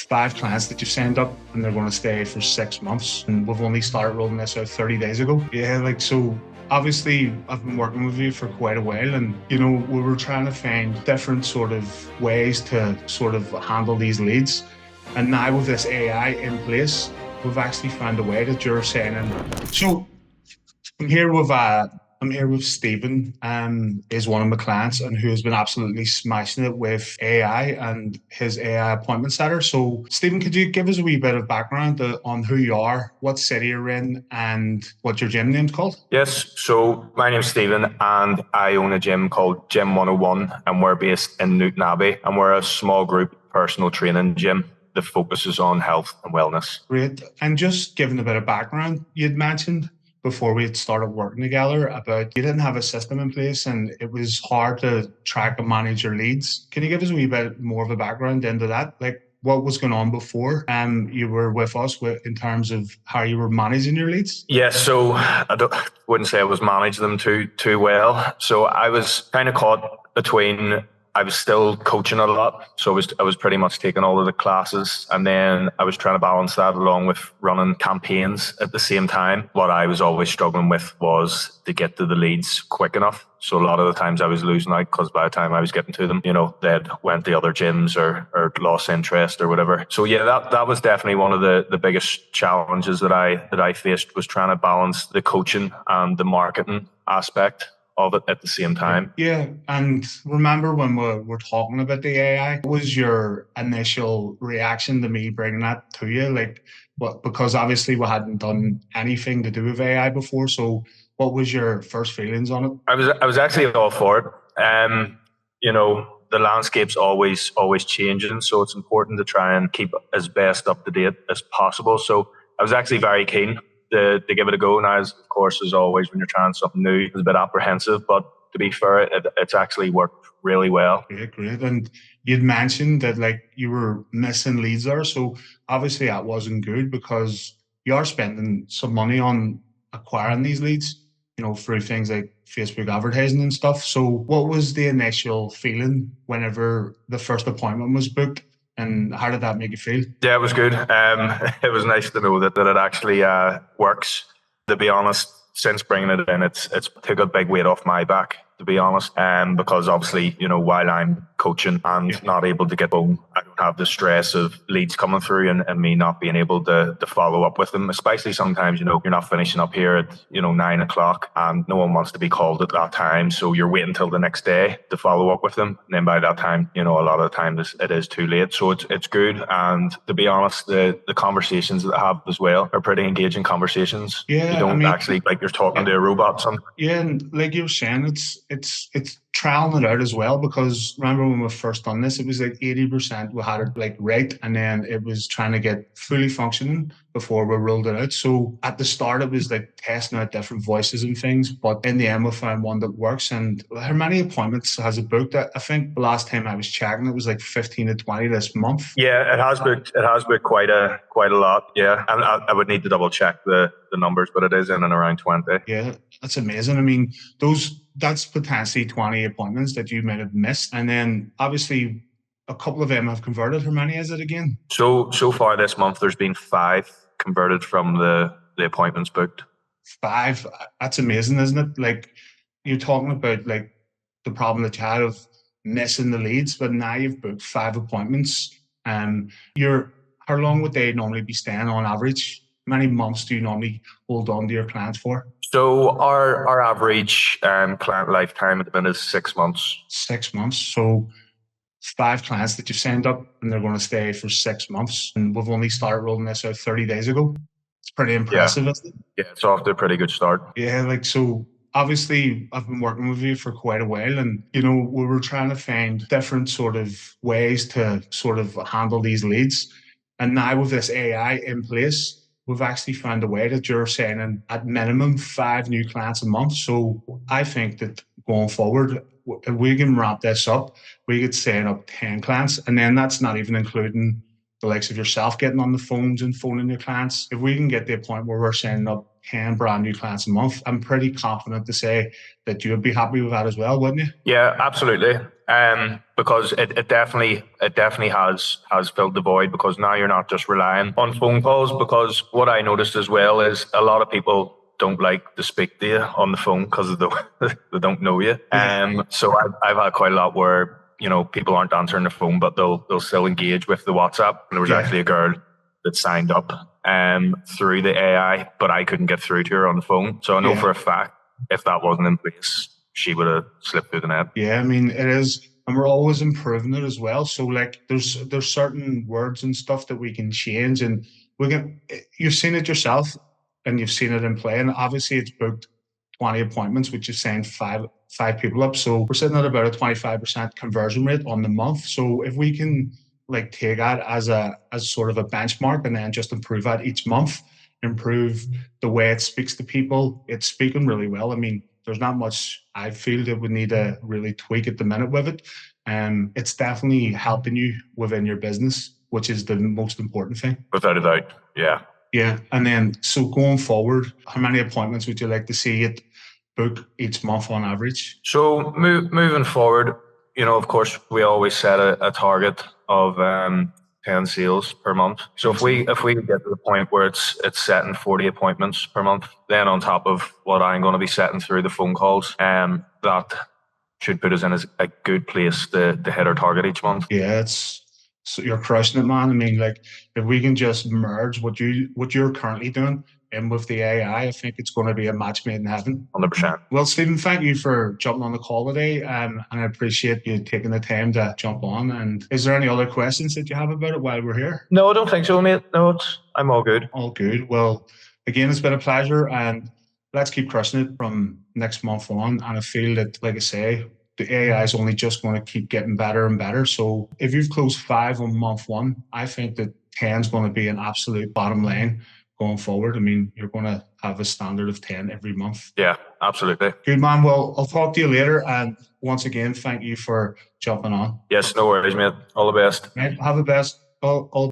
5 clients that you've signed up and they're going to stay for 6 months. And we've only started rolling this out 30 days ago. So obviously I've been working with you for quite a while, and we were trying to find different sort of ways to sort of handle these leads. And now with this AI in place, we've actually found a way that you're saying. So I'm here with Stephen, is one of my clients and who has been absolutely smashing it with AI and his AI appointment setter. So Stephen, could you give us a wee bit of background on who you are, what city you're in, and what your gym name's called? Yes, so my name's Stephen and I own a gym called Gym 101, and we're based in Newton Abbey, and we're a small group personal training gym that focuses on health and wellness. Great. And just giving a bit of background, you'd mentioned before we had started working together about you didn't have a system in place and it was hard to track and manage your leads. Can you give us a wee bit more of a background into that? Like what was going on before you were with us in terms of how you were managing your leads? Yeah, so wouldn't say I was managing them too well. So I was kind of caught between. I was still coaching a lot, so I was pretty much taking all of the classes, and then I was trying to balance that along with running campaigns at the same time. What I was always struggling with was to get to the leads quick enough. So a lot of the times I was losing out because by the time I was getting to them, they'd went to other gyms or lost interest or whatever. So yeah, that was definitely one of the biggest challenges that I faced, was trying to balance the coaching and the marketing aspect of it at the same time. Yeah, and remember when we're talking about the AI, what was your initial reaction to me bringing that to you? Like, what? Because obviously we hadn't done anything to do with AI before, so what was your first feelings on it? I was actually all for it. The landscape's always changing, so it's important to try and keep as best up to date as possible. So I was actually very keen to give it a go. Now, of course, as always, when you're trying something new, it's a bit apprehensive, but to be fair, it's actually worked really well. Great. And you'd mentioned that like you were missing leads there. So obviously that wasn't good because you are spending some money on acquiring these leads, through things like Facebook advertising and stuff. So what was the initial feeling whenever the first appointment was booked? And how did that make you feel? Yeah, it was good. It was nice to know that it actually works. To be honest, since bringing it in, it's took a big weight off my back, to be honest. Because obviously, while I'm coaching and not able to get home, I don't have the stress of leads coming through and me not being able to follow up with them. Especially sometimes, you're not finishing up here at 9 o'clock and no one wants to be called at that time, so you're waiting until the next day to follow up with them. And then by that time, a lot of the time it is too late. So it's good. And to be honest, the conversations that I have as well are pretty engaging conversations. Yeah, you don't actually like you're talking to a robot. Yeah, and like you were saying, it's trialing it out as well, because remember when we first done this, it was like 80% we had it like right, and then it was trying to get fully functioning before we rolled it out. So at the start it was like testing out different voices and things, but in the end we found one that works. And how many appointments has it booked? I think the last time I was checking it was like 15 to 20 this month. Yeah, it has booked quite a lot. Yeah, and I would need to double check the numbers, but it is in and around 20. Yeah, that's amazing. I mean, that's potentially 20 appointments that you might have missed, and then obviously a couple of them have converted. How many is it again? So far this month, there's been 5 converted from the appointments booked. 5? That's amazing, isn't it? Like, you're talking about like the problem that you had of missing the leads, but now you've booked 5 appointments. How long would they normally be staying on average? How many months do you normally hold on to your clients for? So our average client lifetime at the minute is 6 months. 6 months. So 5 clients that you've signed up and they're going to stay for 6 months. And we've only started rolling this out 30 days ago. It's pretty impressive, isn't it? Yeah, it's off to a pretty good start. Yeah, so obviously I've been working with you for quite a while, and we were trying to find different sort of ways to sort of handle these leads. And now with this AI in place, we've actually found a way that you're saying at minimum 5 new clients a month. So I think that going forward, if we can wrap this up, we could sign up 10 clients, and then that's not even including the likes of yourself getting on the phones and phoning your clients. If we can get to a point where we're signing up 10 brand new clients a month, I'm pretty confident to say that you would be happy with that as well, wouldn't you? Yeah, absolutely. because it definitely has filled the void, because now you're not just relying on phone calls. Because what I noticed as well is a lot of people don't like to speak to you on the phone because they don't know you. So I've had quite a lot where, you know, people aren't answering the phone, but they'll still engage with the WhatsApp. And there was actually a girl that signed up through the AI, but I couldn't get through to her on the phone. So I know for a fact, if that wasn't in place, she would have slipped through the net. Yeah, I mean, it is, and we're always improving it as well. So like there's certain words and stuff that we can change, and you've seen it yourself and you've seen it in play. And obviously it's booked 20 appointments, which is saying five people up. So we're sitting at about a 25% conversion rate on the month. So if we can like take that as sort of a benchmark and then just improve that each month, improve the way it speaks to people, it's speaking really well. I mean, there's not much I feel that we need to really tweak at the minute with it. It's definitely helping you within your business, which is the most important thing. Without a doubt, yeah. Yeah, and then so going forward, how many appointments would you like to see it book each month on average? So moving forward, you know, of course, we always set a target of 10 sales per month. So if we get to the point where it's setting 40 appointments per month, then on top of what I'm going to be setting through the phone calls, that should put us in a good place to hit our target each month. Yeah, so you're crushing it, man. I mean, like if we can just merge what you're currently doing and with the AI, I think it's going to be a match made in heaven. 100%. Well, Stephen, thank you for jumping on the call today, and I appreciate you taking the time to jump on. And is there any other questions that you have about it while we're here? No, I don't think so, mate. No, I'm all good. All good. Well, again, it's been a pleasure, and let's keep crushing it from next month on. And I feel that, like I say, the AI is only just going to keep getting better and better. So if you've closed 5 on month 1, I think that 10 is going to be an absolute bottom line going forward. I mean, you're going to have a standard of 10 every month. Yeah, absolutely. Good, man. Well, I'll talk to you later. And once again, thank you for jumping on. Yes, no worries, mate. All the best. Right, have the best. All